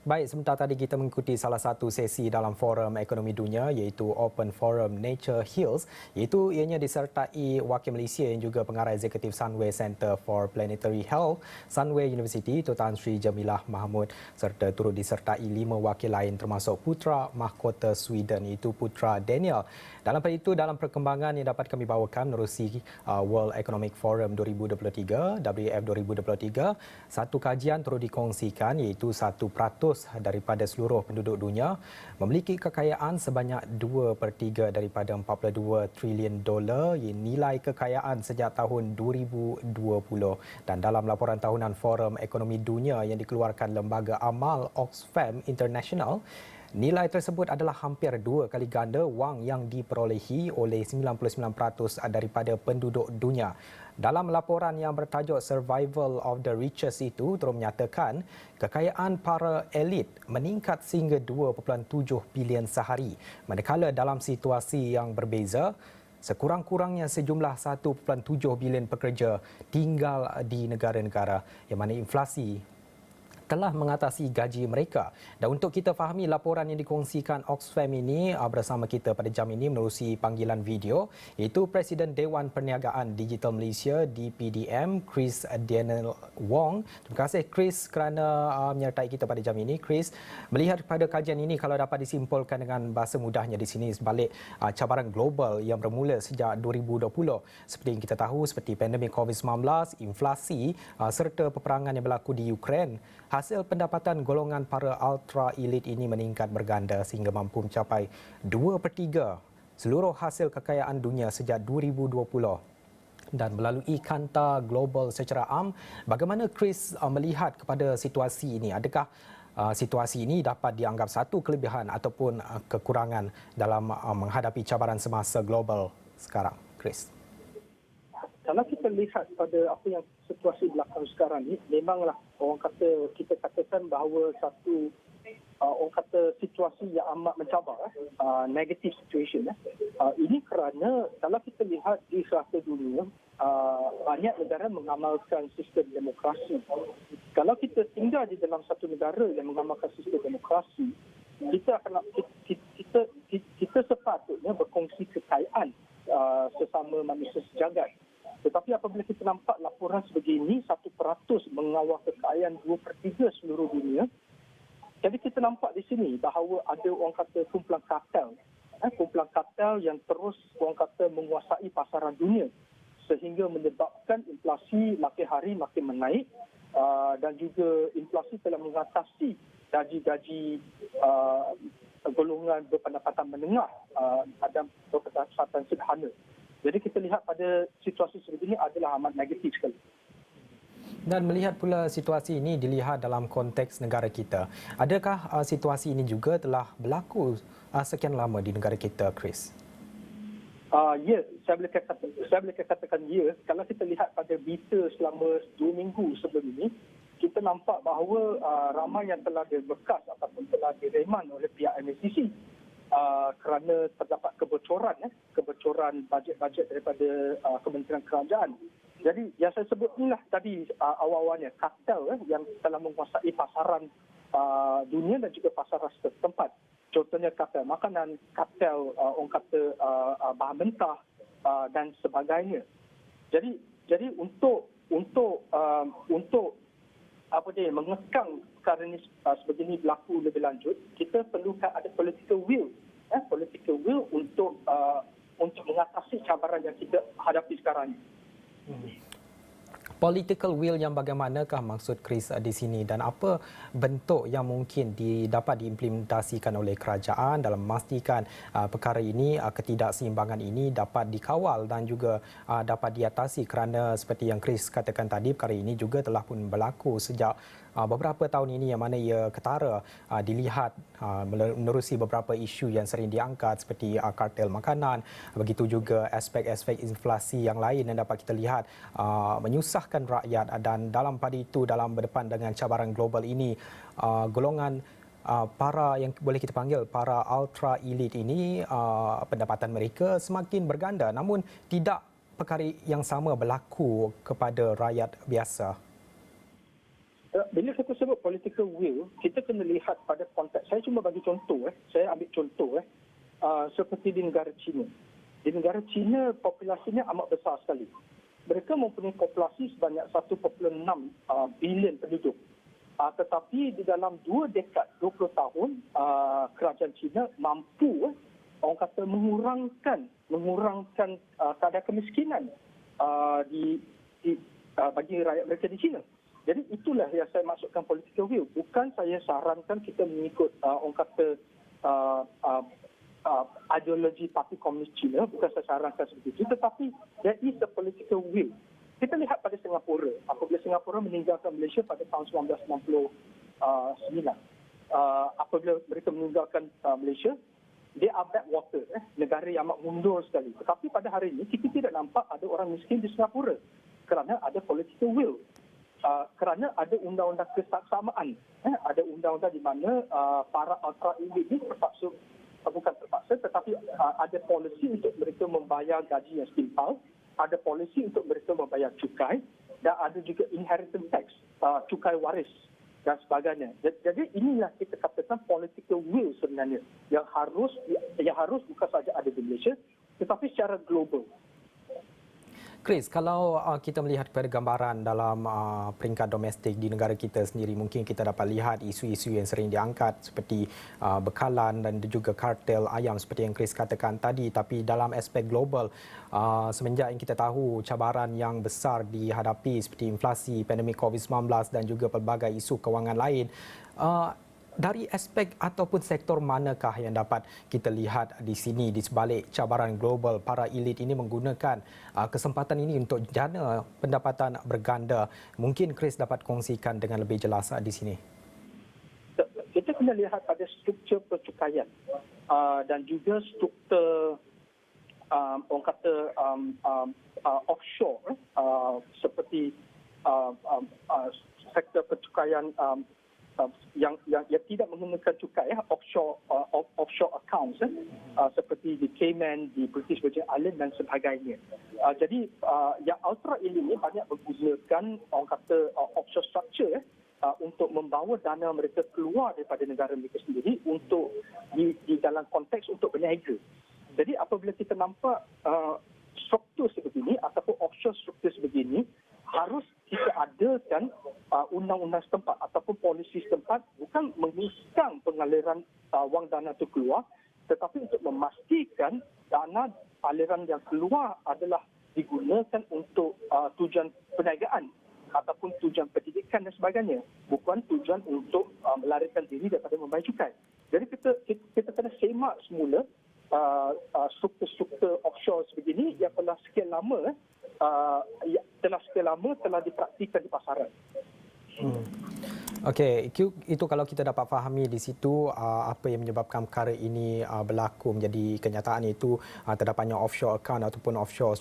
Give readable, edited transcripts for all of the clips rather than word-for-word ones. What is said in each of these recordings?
Baik, sebentar tadi kita mengikuti salah satu sesi dalam Forum Ekonomi Dunia iaitu Open Forum Nature Hills, iaitu ianya disertai Wakil Malaysia yang juga pengarah eksekutif Sunway Centre for Planetary Health, Sunway University, Tuan Sri Jamilah Mahmud serta turut disertai 5 wakil lain termasuk Putra Mahkota Sweden iaitu Putra Daniel. Dalam pada itu, dalam perkembangan yang dapat kami bawakan menerusi World Economic Forum 2023, WEF 2023, satu kajian turut dikongsikan iaitu 1% daripada seluruh penduduk dunia memiliki kekayaan sebanyak 2/3 daripada 42 triliun dolar nilai kekayaan sejak tahun 2020. Dan dalam laporan tahunan Forum Ekonomi Dunia yang dikeluarkan Lembaga Amal Oxfam International, nilai tersebut adalah hampir 2 kali ganda wang yang diperolehi oleh 99% daripada penduduk dunia. Dalam laporan yang bertajuk Survival of the Richest itu turut menyatakan kekayaan para elit meningkat sehingga 2.7 bilion sehari. Manakala dalam situasi yang berbeza, sekurang-kurangnya sejumlah 1.7 bilion pekerja tinggal di negara-negara yang mana inflasi telah mengatasi gaji mereka. Dan untuk kita fahami laporan yang dikongsikan Oxfam ini, bersama kita pada jam ini menerusi panggilan video iaitu Presiden Dewan Perniagaan Digital Malaysia DPDM, Chris Daniel Wong. Terima kasih Chris kerana menyertai kita pada jam ini. Chris, melihat pada kajian ini kalau dapat disimpulkan dengan bahasa mudahnya di sini sebalik cabaran global yang bermula sejak 2020 seperti yang kita tahu seperti pandemik COVID-19, inflasi serta peperangan yang berlaku di Ukraine. Hasil pendapatan golongan para ultra elit ini meningkat berganda sehingga mampu mencapai 2/3 seluruh hasil kekayaan dunia sejak 2020. Dan melalui kanta global secara am, bagaimana Chris melihat kepada situasi ini? Adakah situasi ini dapat dianggap satu kelebihan ataupun kekurangan dalam menghadapi cabaran semasa global sekarang, Chris? Kalau kita lihat pada apa yang situasi belakang sekarang ni, memanglah kita katakan bahawa satu orang kata situasi yang amat mencabar, negative situation. Ini kerana kalau kita lihat di serata dunia, banyak negara mengamalkan sistem demokrasi. Kalau kita tinggal di dalam satu negara yang mengamalkan sistem demokrasi, kita sepatutnya berkongsi kekayaan sesama manusia sejagat. Tetapi apabila kita nampak laporan sebegini, 1% mengawal kekayaan 2/3 seluruh dunia, jadi kita nampak di sini bahawa ada orang kata kumpulan kartel yang terus orang kata menguasai pasaran dunia sehingga menyebabkan inflasi makin hari makin menaik dan juga inflasi telah mengatasi gaji-gaji golongan berpendapatan menengah dan berpendapatan sederhana. Jadi kita lihat pada situasi sebegini adalah amat negatif sekali. Dan melihat pula situasi ini dilihat dalam konteks negara kita. Adakah situasi ini juga telah berlaku sekian lama di negara kita, Chris? Ya, saya boleh katakan ya. Kalau kita lihat pada berita selama 2 minggu sebelum ini, kita nampak bahawa ramai yang telah dibekas ataupun telah direman oleh pihak MACC. Kerana terdapat kebocoran bajet-bajet daripada Kementerian Kerajaan. Jadi yang saya sebut inilah tadi awal-awalnya kartel yang telah menguasai pasaran dunia dan juga pasaran setempat. Contohnya kartel makanan, kartel orang kata bahan mentah dan sebagainya. Jadi untuk mengekang perkara ini sebegini berlaku lebih lanjut, kita perlukan ada political will untuk mengatasi cabaran yang kita hadapi sekarang ini. Political will yang bagaimanakah maksud Chris di sini dan apa bentuk yang mungkin dapat diimplementasikan oleh kerajaan dalam memastikan perkara ini, ketidakseimbangan ini dapat dikawal dan juga dapat diatasi kerana seperti yang Chris katakan tadi, perkara ini juga telah pun berlaku sejak beberapa tahun ini yang mana ia ketara dilihat menerusi beberapa isu yang sering diangkat seperti kartel makanan, begitu juga aspek-aspek inflasi yang lain yang dapat kita lihat menyusahkan rakyat. Dan dalam pada itu, dalam berdepan dengan cabaran global ini, golongan para yang boleh kita panggil para ultra elite ini, pendapatan mereka semakin berganda, namun tidak perkara yang sama berlaku kepada rakyat biasa. Bila kita sebut political will, kita kena lihat pada konteks. Saya cuma bagi contoh. Saya ambil contoh seperti di negara China. Di negara China, populasinya amat besar sekali. Mereka mempunyai populasi sebanyak 1.6 bilion penduduk. Tetapi di dalam 2 dekad, 20 tahun, kerajaan China mampu orang kata mengurangkan kadar kemiskinan bagi rakyat mereka di China. Jadi itulah yang saya maksudkan political will. Bukan saya sarankan kita mengikut orang kata ideologi Parti Komunis China. Bukan saya sarankan seperti itu. Tetapi there is a political will. Kita lihat pada Singapura. Apabila Singapura meninggalkan Malaysia pada tahun 1969. Apabila mereka meninggalkan Malaysia, they are backwater. Negara yang amat mundur sekali. Tetapi pada hari ini, kita tidak nampak ada orang miskin di Singapura. Kerana ada political will. Kerana ada undang-undang kesaksamaan. Ada undang-undang di mana para ultra elite ini terpaksa, bukan terpaksa, tetapi ada polisi untuk mereka membayar gaji yang setimpal, ada polisi untuk mereka membayar cukai, dan ada juga inheritance tax, cukai waris dan sebagainya. Jadi inilah kita katakan political will sebenarnya yang harus bukan saja ada di Malaysia, tetapi secara global. Chris, kalau kita melihat kepada gambaran dalam peringkat domestik di negara kita sendiri, mungkin kita dapat lihat isu-isu yang sering diangkat seperti bekalan dan juga kartel ayam seperti yang Chris katakan tadi. Tapi dalam aspek global, semenjak yang kita tahu cabaran yang besar dihadapi seperti inflasi, pandemik COVID-19 dan juga pelbagai isu kewangan lain, dari aspek ataupun sektor manakah yang dapat kita lihat di sini di sebalik cabaran global para elit ini menggunakan kesempatan ini untuk jana pendapatan berganda? Mungkin Chris dapat kongsikan dengan lebih jelas di sini. Kita kena lihat pada struktur percukaian dan juga struktur orang kata offshore seperti sektor percukaian yang tidak menggunakan cukai, offshore accounts seperti di Cayman, di British Virgin Island dan sebagainya. Jadi yang ultra elite ini banyak menggunakan orang kata offshore structure untuk membawa dana mereka keluar daripada negara mereka sendiri untuk di dalam konteks untuk berniaga. Jadi apabila kita nampak struktur sebegini ataupun offshore struktur sebegini, harus kita adakan undang-undang setempat ataupun polisi setempat, bukan menguruskan pengaliran wang dana itu keluar, tetapi untuk memastikan dana aliran yang keluar adalah digunakan untuk tujuan perniagaan ataupun tujuan pendidikan dan sebagainya, bukan tujuan untuk melarikan diri daripada membayar cukai. Jadi kita kena semak semula struktur offshore sebegini yang telah sekian lama telah dipraktikkan di pasaran. Okey, itu kalau kita dapat fahami di situ apa yang menyebabkan perkara ini berlaku menjadi kenyataan, iaitu terdapatnya offshore account ataupun offshore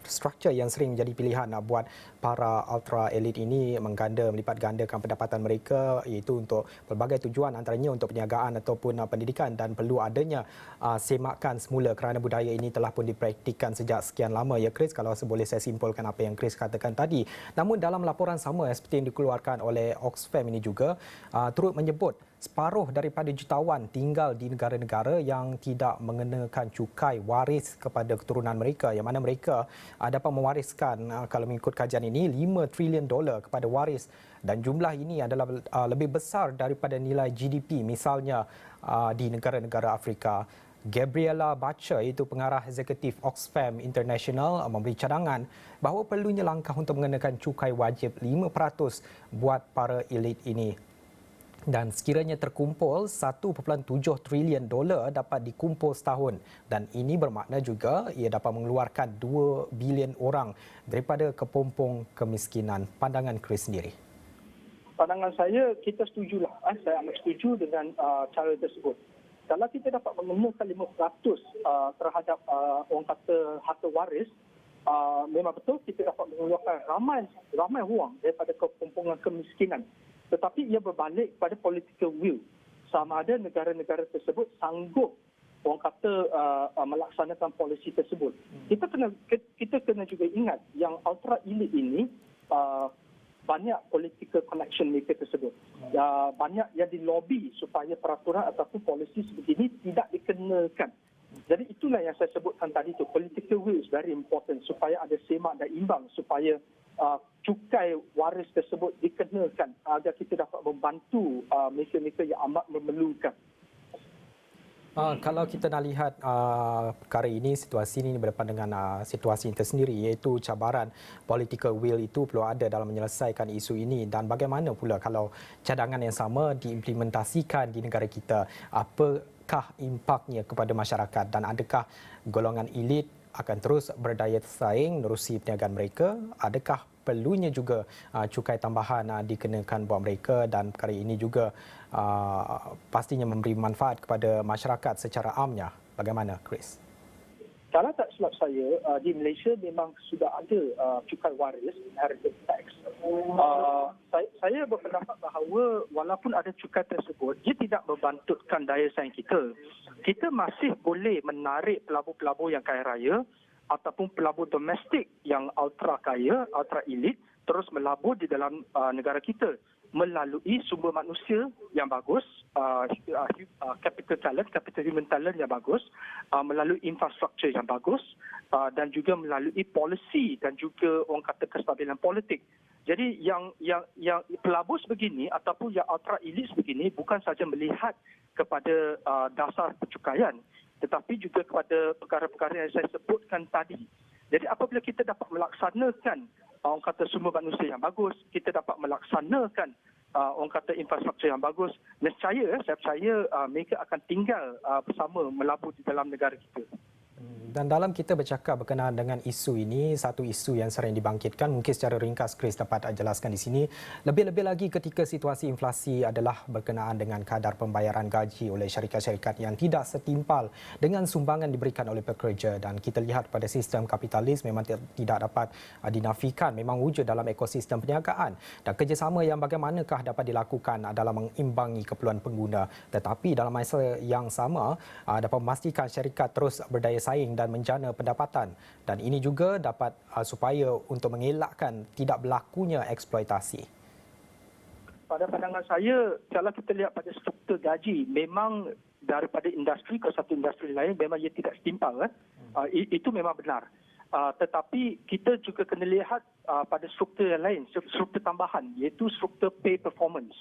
structure yang sering menjadi pilihan buat para ultra elite ini melipat gandakan pendapatan mereka, iaitu untuk pelbagai tujuan, antaranya untuk perniagaan ataupun pendidikan, dan perlu adanya semakan semula kerana budaya ini telah pun dipraktikkan sejak sekian lama, ya Chris, kalau boleh saya simpulkan apa yang Chris katakan tadi. Namun dalam laporan sama seperti yang dikeluarkan oleh Oxfam ini juga turut menyebut separuh daripada jutawan tinggal di negara-negara yang tidak mengenakan cukai waris kepada keturunan mereka, yang mana mereka dapat mewariskan, kalau mengikut kajian ini, $5 trilion kepada waris, dan jumlah ini adalah lebih besar daripada nilai GDP misalnya di negara-negara Afrika. Gabriela Butcher, iaitu pengarah eksekutif Oxfam International, memberi cadangan bahawa perlunya langkah untuk mengenakan cukai wajib 5% buat para elit ini. Dan sekiranya terkumpul, $1.7 trilion dapat dikumpul setahun. Dan ini bermakna juga ia dapat mengeluarkan 2 bilion orang daripada kepompong kemiskinan. Pandangan Chris sendiri? Pandangan saya, kita setujulah. Saya amat setuju dengan cara tersebut. Kalau kita dapat mengenakan 5% terhadap orang kata harta waris, memang betul kita dapat mengeluarkan ramai wang daripada kepompongan kemiskinan. Tetapi ia berbalik pada political will. Sama ada negara-negara tersebut sanggup orang kata melaksanakan polisi tersebut. Kita kena juga ingat yang ultra elite ini banyak political connection mereka tersebut. Banyak yang dilobi supaya peraturan ataupun polisi sebegini tidak dikenakan. Jadi itulah yang saya sebutkan tadi tu, political will is very important supaya ada semak dan imbang, supaya cukai waris tersebut dikenakan agar kita dapat membantu mereka-mereka yang amat memerlukan. Kalau kita nak lihat perkara ini, situasi ini berdepan dengan situasi tersendiri, iaitu cabaran political will itu perlu ada dalam menyelesaikan isu ini, dan bagaimana pula kalau cadangan yang sama diimplementasikan di negara kita, apakah impaknya kepada masyarakat dan adakah golongan elit akan terus berdaya saing menerusi perniagaan mereka? Adakah perlunya juga cukai tambahan dikenakan buat mereka, dan perkara ini juga pastinya memberi manfaat kepada masyarakat secara amnya? Bagaimana, Chris? Kalau tak silap saya, di Malaysia memang sudah ada cukai waris, inheritance tax. Saya berpendapat bahawa walaupun ada cukai tersebut, dia tidak membantutkan daya saing kita. Kita masih boleh menarik pelabur-pelabur yang kaya raya ataupun pelabur domestik yang ultra kaya, ultra elit, terus melabur di dalam negara kita melalui sumber manusia yang bagus, capital talent, capital human talent yang bagus, melalui infrastruktur yang bagus, dan juga melalui polisi dan juga orang kata kestabilan politik. Jadi yang pelabur sebegini ataupun yang ultra elit sebegini bukan saja melihat kepada dasar percukaian, tetapi juga kepada perkara-perkara yang saya sebutkan tadi. Jadi apabila kita dapat melaksanakan orang kata sumber manusia yang bagus, kita dapat melaksanakan orang kata infrastruktur yang bagus, nescaya saya percaya mereka akan tinggal bersama melabur di dalam negara kita. Dan dalam kita bercakap berkenaan dengan isu ini, satu isu yang sering dibangkitkan, mungkin secara ringkas Chris dapat jelaskan di sini, lebih-lebih lagi ketika situasi inflasi adalah berkenaan dengan kadar pembayaran gaji oleh syarikat-syarikat yang tidak setimpal dengan sumbangan diberikan oleh pekerja. Dan kita lihat pada sistem kapitalis memang tidak dapat dinafikan, memang wujud dalam ekosistem perniagaan. Dan kerjasama yang bagaimanakah dapat dilakukan dalam mengimbangi keperluan pengguna, tetapi dalam masa yang sama dapat memastikan syarikat terus berdaya saing dan menjana pendapatan, dan ini juga dapat supaya untuk mengelakkan tidak berlakunya eksploitasi. Pada pandangan saya, kalau kita lihat pada struktur gaji, memang daripada industri ke satu industri lain memang ia tidak setimpal. Itu memang benar. Tetapi kita juga kena lihat pada struktur yang lain, struktur tambahan, iaitu struktur pay performance.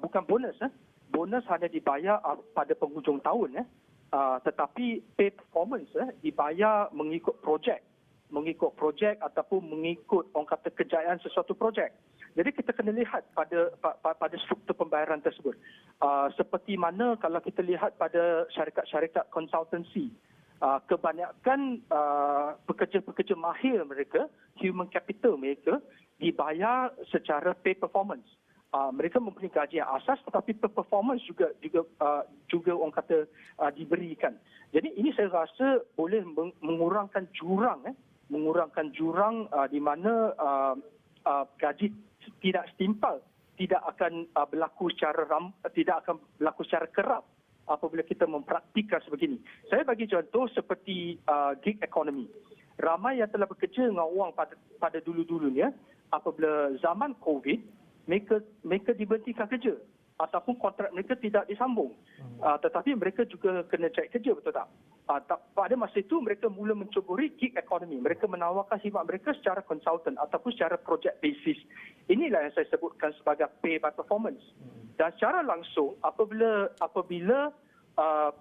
Bukan bonus. Bonus hanya dibayar pada penghujung tahun. Tetapi pay performance dibayar mengikut projek ataupun mengikut orang kata kejayaan sesuatu projek. Jadi kita kena lihat pada struktur pembayaran tersebut. Seperti mana kalau kita lihat pada syarikat-syarikat konsultansi, kebanyakan pekerja-pekerja mahir mereka, human capital mereka dibayar secara pay performance. Mereka mempunyai gaji yang asas, tetapi performance juga orang kata diberikan. Jadi ini saya rasa boleh mengurangkan jurang di mana gaji tidak setimpal, tidak akan berlaku secara kerap apabila kita mempraktikkan sebegini. Saya bagi contoh seperti gig economy. Ramai yang telah bekerja dengan orang pada dulu-dulunya, apabila zaman COVID, mereka diberhentikan kerja ataupun kontrak mereka tidak disambung. Tetapi mereka juga kena cari kerja, betul tak? Pada masa itu mereka mula mencuburi gig economy. Mereka menawarkan khidmat mereka secara konsultan ataupun secara project basis. Inilah yang saya sebutkan sebagai pay by performance. Dan secara langsung apabila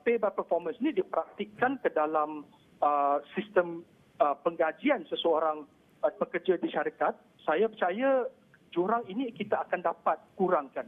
pay by performance ini dipraktikkan ke dalam sistem penggajian seseorang pekerja di syarikat, saya percaya jurang ini kita akan dapat kurangkan.